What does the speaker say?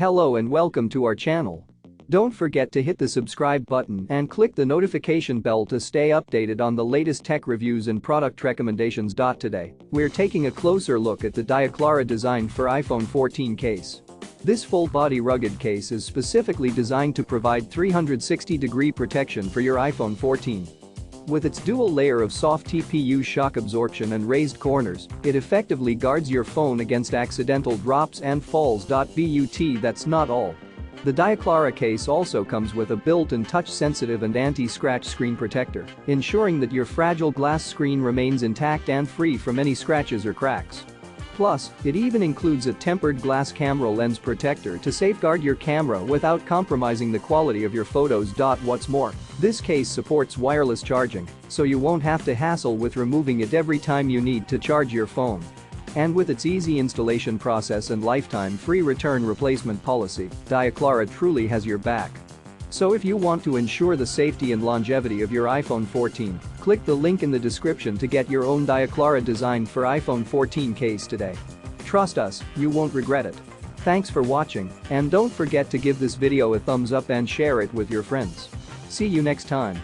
Hello and welcome to our channel. Don't forget to hit the subscribe button and click the notification bell to stay updated on the latest tech reviews and product recommendations. Today, we're taking a closer look at the Diaclara design for iPhone 14 case. This full-body rugged case is specifically designed to provide 360-degree protection for your iPhone 14. With its dual layer of soft TPU shock absorption and raised corners, it effectively guards your phone against accidental drops and falls. But that's not all. The Diaclara case also comes with a built-in touch-sensitive and anti-scratch screen protector, ensuring that your fragile glass screen remains intact and free from any scratches or cracks. Plus, it even includes a tempered glass camera lens protector to safeguard your camera without compromising the quality of your photos. What's more, this case supports wireless charging, so you won't have to hassle with removing it every time you need to charge your phone. And with its easy installation process and lifetime free return replacement policy, Diaclara truly has your back. So if you want to ensure the safety and longevity of your iPhone 14, click the link in the description to get your own Diaclara design for iPhone 14 case today. Trust us, you won't regret it. Thanks for watching, and don't forget to give this video a thumbs up and share it with your friends. See you next time.